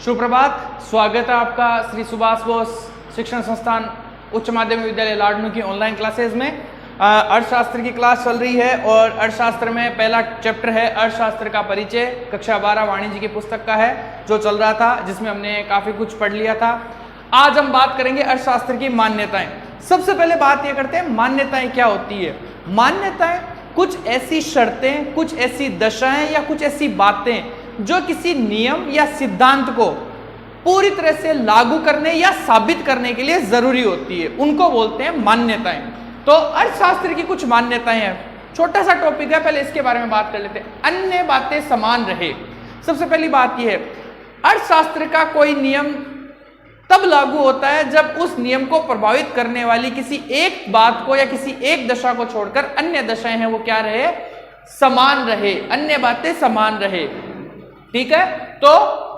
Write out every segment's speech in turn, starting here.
सुप्रभात, स्वागत है आपका श्री सुभाष बोस शिक्षण संस्थान उच्च माध्यमिक विद्यालय लाडनू की ऑनलाइन क्लासेस में। अर्थशास्त्र की क्लास चल रही है और अर्थशास्त्र में पहला चैप्टर है अर्थशास्त्र का परिचय, कक्षा 12 वाणिज्य की पुस्तक का है जो चल रहा था, जिसमें हमने काफी कुछ पढ़ लिया था। आज हम बात करेंगे अर्थशास्त्र की मान्यताएं। सबसे पहले बात यह करते हैं मान्यताएं क्या होती है। मान्यताएं कुछ ऐसी शर्तें, कुछ ऐसी दशाएं या कुछ ऐसी बातें जो किसी नियम या सिद्धांत को पूरी तरह से लागू करने या साबित करने के लिए जरूरी होती है, उनको बोलते हैं मान्यताएं। तो अर्थशास्त्र की कुछ मान्यताएं हैं, छोटा सा टॉपिक है, पहले इसके बारे में बात कर लेते हैं। अन्य बातें समान रहे। सबसे पहली बात यह है, अर्थशास्त्र का कोई नियम तब लागू होता है जब उस नियम को प्रभावित करने वाली किसी एक बात को या किसी एक दशा को छोड़कर अन्य दशाएं हैं वो क्या रहे, समान रहे, अन्य बातें समान रहे। ठीक है, तो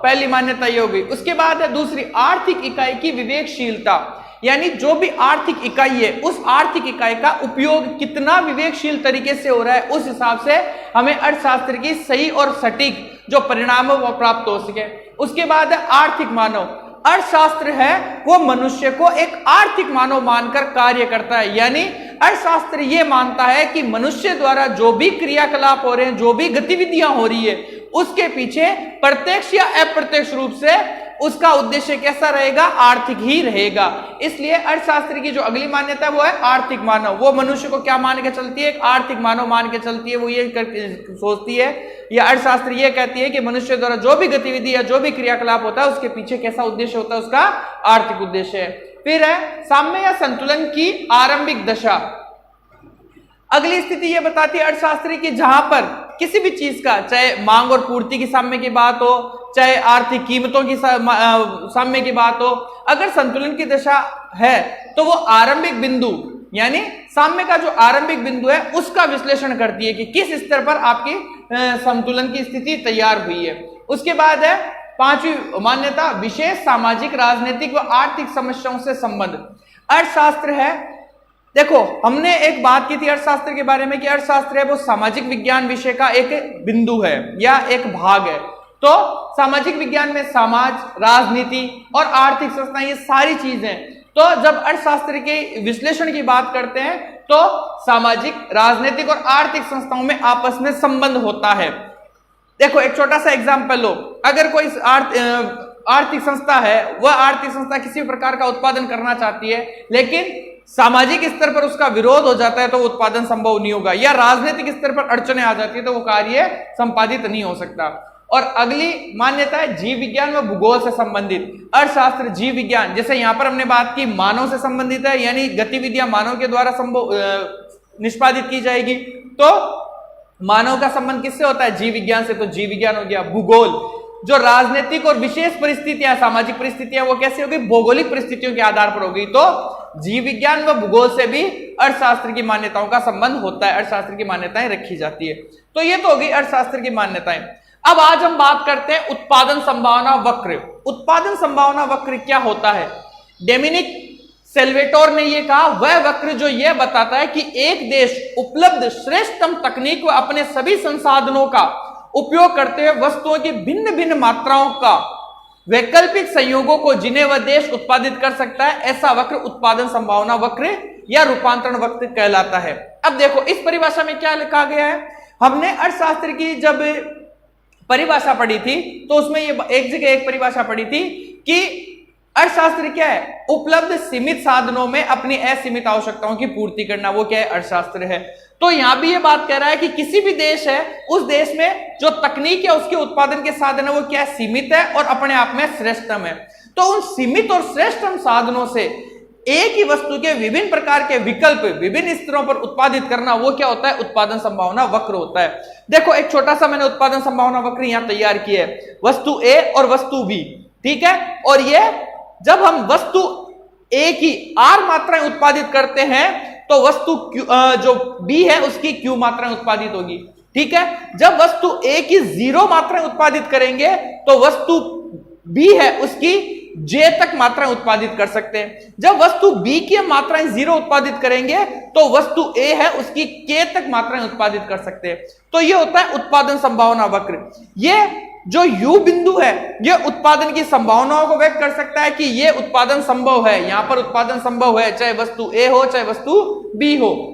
पहली मान्यता ये होगी। उसके बाद है दूसरी, आर्थिक इकाई की विवेकशीलता, यानी जो भी आर्थिक इकाई है उस आर्थिक इकाई का उपयोग कितना विवेकशील तरीके से हो रहा है, उस हिसाब से हमें अर्थशास्त्र की सही और सटीक जो परिणाम है वो प्राप्त हो सके। उसके बाद है आर्थिक मानव। अर्थशास्त्र है वो मनुष्य को एक आर्थिक मानव मानकर कार्य करता है, यानी अर्थशास्त्र ये मानता है कि मनुष्य द्वारा जो भी क्रियाकलाप हो रहे हैं, जो भी गतिविधियां हो रही है, उसके पीछे प्रत्यक्ष या अप्रत्यक्ष रूप से उसका उद्देश्य कैसा रहेगा, आर्थिक ही रहेगा। इसलिए अर्थशास्त्र की जो अगली मान्यता है वो है आर्थिक मानव। वो मनुष्य को क्या मान के चलती है, एक आर्थिक मानव मान के चलती है। वो ये सोचती है, या अर्थशास्त्र ये कहती है कि मनुष्य द्वारा जो भी गतिविधि या जो भी क्रियाकलाप होता है उसके पीछे कैसा उद्देश्य होता है, उसका आर्थिक उद्देश्य है। फिर है साम्य या संतुलन की आरंभिक दशा। अगली स्थिति यह बताती है अर्थशास्त्री की जहां पर किसी भी चीज का, चाहे मांग और पूर्ति की साम्य की बात हो, चाहे आर्थिक कीमतों की साम्य की बात हो, अगर संतुलन की दशा है तो वो आरंभिक बिंदु यानी साम्य का जो आरंभिक बिंदु है उसका विश्लेषण करती है कि किस स्तर पर आपकी संतुलन की स्थिति तैयार हुई है। उसके बाद है पांचवी मान्यता, विशेष सामाजिक, राजनीतिक व आर्थिक समस्याओं से संबंध। अर्थशास्त्र है, देखो हमने एक बात की थी अर्थशास्त्र के बारे में कि अर्थशास्त्र है वो सामाजिक विज्ञान विषय का एक बिंदु है या एक भाग है। तो सामाजिक विज्ञान में समाज, राजनीति और आर्थिक संस्थाएं, ये सारी चीजें। तो जब अर्थशास्त्र के विश्लेषण की बात करते हैं तो सामाजिक, राजनीतिक और आर्थिक संस्थाओं में आपस में संबंध होता है। देखो एक छोटा सा एग्जाम्पल लो, अगर कोई आर्थिक संस्था है, वह आर्थिक संस्था किसी प्रकार का उत्पादन करना चाहती है लेकिन सामाजिक स्तर पर उसका विरोध हो जाता है तो उत्पादन संभव नहीं होगा, या राजनीतिक स्तर पर अड़चने आ जाती है तो वो कार्य संपादित नहीं हो सकता। और अगली मान्यता है जीव विज्ञान व भूगोल से संबंधित। अर्थशास्त्र जीव विज्ञान, जैसे यहां पर हमने बात की मानव से संबंधित है, यानी गतिविधियां मानव के द्वारा संभव निष्पादित की जाएगी। तो मानव का संबंध किससे होता है, जीव विज्ञान से, तो जीव विज्ञान हो गया। भूगोल, जो राजनीतिक और विशेष परिस्थितियां, सामाजिक परिस्थितियां, वो कैसे होगी, भौगोलिक परिस्थितियों के आधार पर होगी। तो जीव विज्ञान व भूगोल से भी अर्थशास्त्र की मान्यताओं का संबंध होता है, अर्थशास्त्र की मान्यताएं रखी जाती है। तो ये तो होगी अर्थशास्त्र की मान्यताएं। अब आज हम बात करते हैं उत्पादन संभावना वक्र। उत्पादन संभावना वक्र क्या होता है? डोमिनिक सेल्वेटोर ने यह कहा, वह वक्र जो यह बताता है कि एक देश उपलब्ध श्रेष्ठतम तकनीक व अपने सभी संसाधनों का उपयोग करते हुए वस्तुओं की भिन्न भिन्न मात्राओं का वैकल्पिक संयोगों को जिन्हें वह देश उत्पादित कर सकता है, ऐसा वक्र उत्पादन संभावना वक्र या रूपांतरण वक्र कहलाता है। अब देखो इस परिभाषा में क्या लिखा गया है, हमने अर्थशास्त्र की जब परिभाषा पढ़ी थी तो उसमें ये एक जगह एक परिभाषा पढ़ी थी कि अर्थशास्त्र क्या है, उपलब्ध सीमित साधनों में अपनी असीमित आवश्यकताओं की पूर्ति करना, वो क्या है, अर्थशास्त्र है। तो यहां भी ये बात कह रहा है कि किसी भी देश है, उस देश में जो तकनीक है उसके उत्पादन के साधन है वो क्या है, सीमित है और अपने आप में श्रेष्ठतम है। तो उन सीमित और श्रेष्ठतम साधनों से एक ही वस्तु के विभिन्न प्रकार के विकल्प विभिन्न स्तरों पर उत्पादित करना, वो क्या होता है, उत्पादन संभावना वक्र होता है। देखो एक छोटा सा मैंने उत्पादन संभावना वक्र यहां तैयार किया है, वस्तु ए और वस्तु बी, ठीक है। और ये जब हम वस्तु ए की आर मात्राएं उत्पादित करते हैं तो वस्तु जो बी है उसकी क्यू मात्राएं उत्पादित होगी, ठीक है। जब वस्तु ए की 0 मात्राएं उत्पादित करेंगे तो वस्तु बी है उसकी जे तक मात्राएं उत्पादित कर सकते हैं। जब वस्तु बी की मात्राएं 0 उत्पादित करेंगे तो वस्तु ए है उसकी के तक मात्राएं उत्पादित कर सकते हैं। तो ये होता है उत्पादन संभावना वक्र। ये जो U बिंदु है ये उत्पादन की संभावनाओं को व्यक्त कर सकता है कि ये उत्पादन संभव है, यहां पर उत्पादन संभव है, चाहे वस्तु A हो चाहे वस्तु B हो।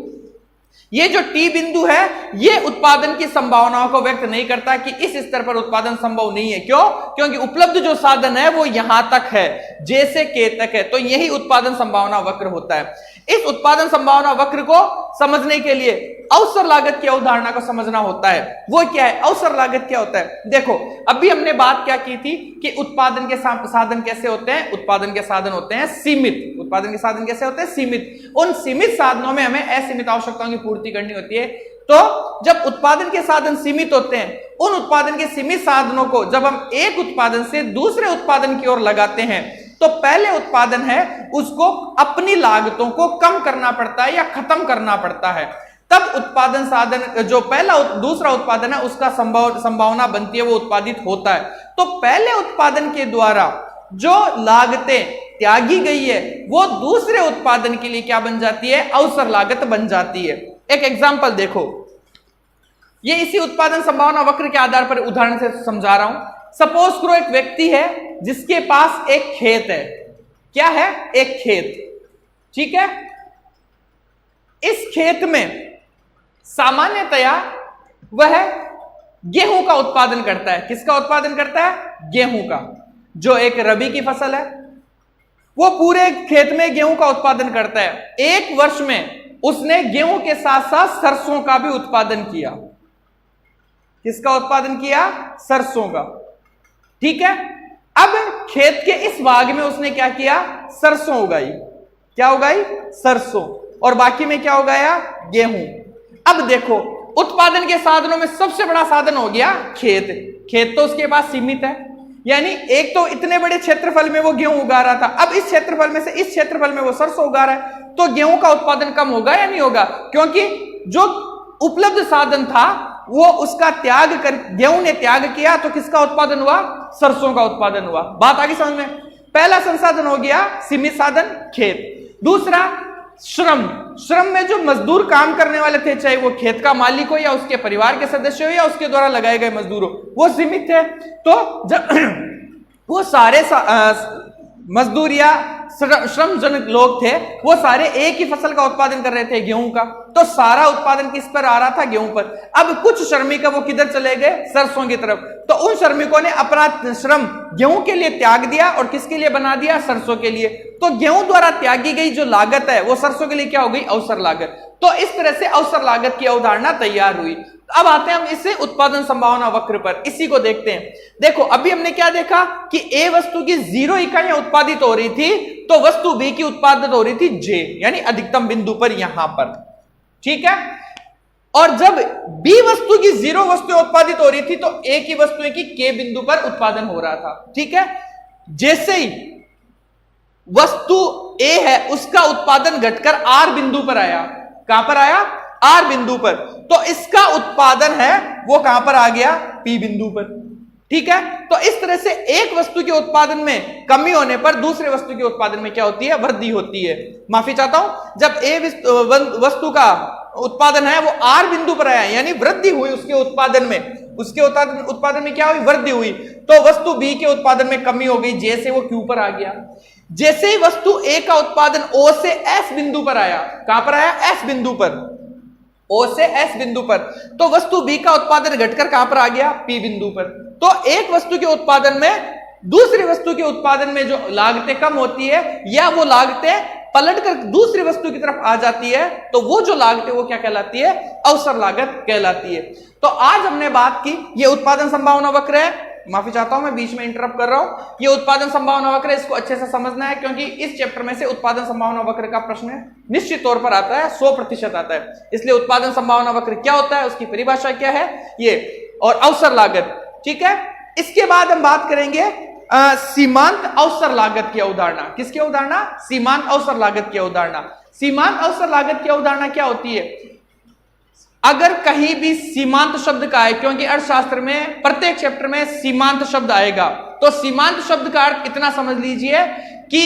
ये जो T बिंदु है ये उत्पादन की संभावनाओं को व्यक्त नहीं करता कि इस स्तर पर उत्पादन संभव नहीं है। क्यों? क्योंकि उपलब्ध जो साधन है वो यहां तक है, J से K तक है, तो यही उत्पादन संभावना वक्र होता है। इस उत्पादन संभावना वक्र को समझने के लिए अवसर लागत की अवधारणा को समझना होता है। वो क्या है? अवसर लागत क्या होता है? देखो, अभी हमने बात क्या की थी कि उत्पादन के साधन कैसे होते हैं? उत्पादन के साधन होते हैं सीमित। उत्पादन के साधन कैसे होते हैं? सीमित। उन सीमित साधनों में हमें असीमित आवश्यकताओं की पूर्ति करनी होती है। तो जब उत्पादन के साधन सीमित होते हैं, उन उत्पादन के सीमित साधनों को जब हम एक उत्पादन से दूसरे उत्पादन की ओर लगाते हैं तो पहले उत्पादन है उसको अपनी लागतों को कम करना पड़ता है या खत्म करना पड़ता है। तब उत्पादन साधन जो दूसरा उत्पादन है उसका संभावना बनती है, वो उत्पादित होता है। तो पहले उत्पादन के द्वारा जो लागतें त्यागी गई है वो दूसरे उत्पादन के लिए क्या बन जाती है? अवसर लागत बन जाती है। एक एग्जांपल देखो, ये इसी उत्पादन संभावना वक्र के आधार पर उदाहरण से समझा रहा हूं। सपोज करो एक व्यक्ति है जिसके पास एक खेत है। क्या है? एक खेत। ठीक है, इस खेत में सामान्यतया वह गेहूं का उत्पादन करता है। किसका उत्पादन करता है? गेहूं का, जो एक रबी की फसल है। वो पूरे खेत में गेहूं का उत्पादन करता है। एक वर्ष में उसने गेहूं के साथ साथ सरसों का भी उत्पादन किया। किसका उत्पादन किया? सरसों का। ठीक है, अब खेत के इस भाग में उसने क्या किया? सरसों उगाई। क्या उगाई? सरसों। और बाकी में क्या उगाया? गेहूं। अब देखो, उत्पादन के साधनों में सबसे बड़ा साधन हो गया खेत। खेत तो उसके पास सीमित है, यानी एक तो इतने बड़े क्षेत्रफल में वो गेहूं उगा रहा था, अब इस क्षेत्रफल में से इस क्षेत्रफल में वो सरसों उगा रहा है, तो गेहूं का उत्पादन कम होगा या नहीं होगा? क्योंकि जो उपलब्ध साधन था वो उसका त्याग कर, गेहूं ने त्याग किया, तो किसका उत्पादन हुआ? सरसों का उत्पादन हुआ। बात आगे समझ में? पहला संसाधन हो गया सीमित साधन खेत। दूसरा श्रम। श्रम में जो मजदूर काम करने वाले थे, चाहे वो खेत का मालिक हो या उसके परिवार के सदस्य हो या उसके द्वारा लगाए गए मजदूर हो, वो सीमित थे। तो जब वो सारे मजदूर या श्रमजनक लोग थे, वो सारे एक ही फसल का उत्पादन कर रहे थे, गेहूं का, तो सारा उत्पादन किस पर आ रहा था? गेहूं पर। अब कुछ श्रमिक वो किधर चले गए? सरसों की तरफ। तो उन श्रमिकों ने अपना श्रम गेहूं के लिए त्याग दिया और किसके लिए बना दिया? सरसों के लिए। तो गेहूं द्वारा त्यागी गई जो लागत है वो सरसों के लिए क्या हो गई? अवसर लागत। तो इस तरह से अवसर लागत की अवधारणा तैयार हुई। अब आते हैं हम इससे उत्पादन संभावना वक्र पर, इसी को देखते हैं। देखो, अभी हमने क्या देखा कि ए वस्तु की 0 इकाइयां उत्पादित हो रही थी, तो वस्तु बी की उत्पादित हो रही थी J, यानी अधिकतम बिंदु पर, यहां पर। ठीक है, और जब बी वस्तु की 0 वस्तुएं उत्पादित हो रही थी तो ए की वस्तुएं की K बिंदु पर उत्पादन हो रहा था। ठीक है, जैसे ही वस्तु ए है उसका उत्पादन घटकर R बिंदु पर आया। कहां पर आया? R बिंदु पर। तो इसका उत्पादन है वो कहां पर आ गया? P बिंदु पर। ठीक है, तो इस तरह से एक वस्तु के उत्पादन में कमी होने पर दूसरे वस्तु के उत्पादन में क्या होती है? वृद्धि होती है। माफी चाहता हूं, जब ए वस्तु का उत्पादन है वो R बिंदु पर आया, यानी वृद्धि हुई उसके उत्पादन में, उसके उत्पादन में क्या हुई? वृद्धि हुई। तो वस्तु बी के उत्पादन में कमी हो गई, J से वो Q पर आ गया। जैसे ही वस्तु ए का उत्पादन O से S बिंदु पर आया, कहां पर आया? S बिंदु पर, O से S बिंदु पर, तो वस्तु B का उत्पादन घटकर कहां पर आ गया? P बिंदु पर। तो एक वस्तु के उत्पादन में दूसरी वस्तु के उत्पादन में जो लागतें कम होती है या वो लागतें पलटकर दूसरी वस्तु की तरफ आ जाती है, तो वो जो लागत है वो क्या कहलाती है? अवसर लागत कहलाती है। तो आज हमने बात की, ये उत्पादन संभावना वक्र है। माफी चाहता हूं, मैं बीच में इंटरप्ट कर रहा हूं। ये उत्पादन संभावना वक्र है, इसको अच्छे से समझना है, क्योंकि इस चैप्टर में से उत्पादन संभावना वक्र का प्रश्न निश्चित तौर पर आता है, 100% आता है। इसलिए उत्पादन संभावना वक्र क्या होता है, उसकी परिभाषा क्या है, ये, और अवसर लागत। ठीक है, इसके बाद हम बात करेंगे सीमांत अवसर लागत की अवधारणा। किसकी अवधारणा? सीमांत अवसर लागत की अवधारणा। सीमांत अवसर लागत की अवधारणा क्या होती है? अगर कहीं भी सीमांत शब्द का है, क्योंकि अर्थशास्त्र में प्रत्येक चैप्टर में सीमांत शब्द आएगा, तो सीमांत शब्द का अर्थ इतना समझ लीजिए कि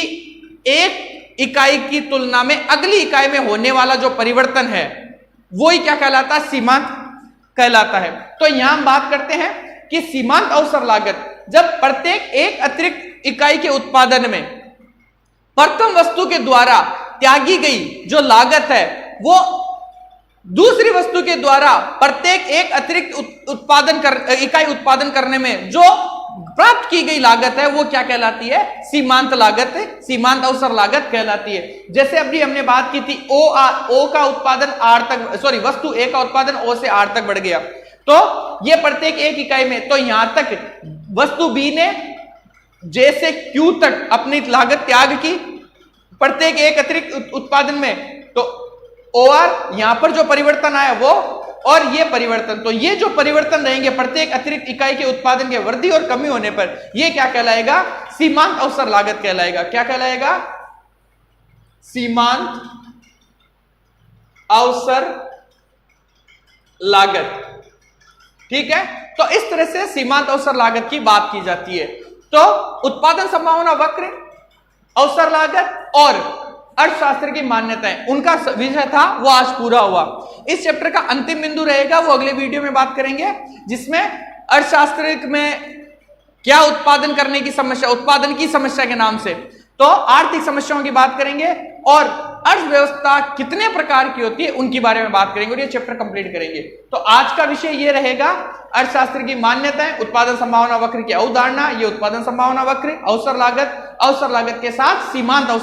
एक इकाई की तुलना में अगली इकाई में होने वाला जो परिवर्तन है वो ही क्या कहलाता है? सीमांत कहलाता है। तो यहां हम बात करते हैं कि सीमांत अवसर लागत जब प्रत्येक एक अतिरिक्त इकाई के उत्पादन में प्रथम वस्तु के द्वारा त्यागी गई जो लागत है वो दूसरी वस्तु के द्वारा प्रत्येक एक अतिरिक्त इकाई उत्पादन करने में जो प्राप्त की गई लागत है वो क्या कहलाती है? सीमांत लागत, सीमांत अवसर लागत कहलाती है। जैसे अभी हमने बात की थी ओ का उत्पादन आर तक, सॉरी वस्तु ए का उत्पादन ओ से आर तक बढ़ गया, तो ये प्रत्येक एक इकाई में, तो यहां तक वस्तु बी ने जे से क्यू तक अपनी लागत त्याग की प्रत्येक एक अतिरिक्त उत्पादन में, तो ओ आर यहां पर जो परिवर्तन आया वो और ये परिवर्तन, तो ये जो परिवर्तन रहेंगे प्रत्येक अतिरिक्त इकाई के उत्पादन के वृद्धि और कमी होने पर, ये क्या कहलाएगा? सीमांत अवसर लागत कहलाएगा। क्या कहलाएगा? सीमांत अवसर लागत। ठीक है, तो इस तरह से सीमांत अवसर लागत की बात की जाती है। तो उत्पादन संभावना वक्र, अवसर लागत और अर्थशास्त्र की मान्यताएं, उनका विषय था वो आज पूरा हुआ। इस चैप्टर का अंतिम बिंदु रहेगा वो अगले वीडियो में बात करेंगे, जिसमें अर्थशास्त्र में क्या उत्पादन करने की समस्या, उत्पादन की समस्या के नाम से, तो आर्थिक समस्याओं की बात करेंगे और अर्थव्यवस्था कितने प्रकार की होती है उनके बारे में बात करेंगे और ये चैप्टर कंप्लीट करेंगे। तो आज का विषय ये रहेगा, अर्थशास्त्र की मान्यताएं, उत्पादन संभावना वक्र की अवधारणा, ये उत्पादन संभावना वक्र, अवसर लागत के साथ सीमांत अवसर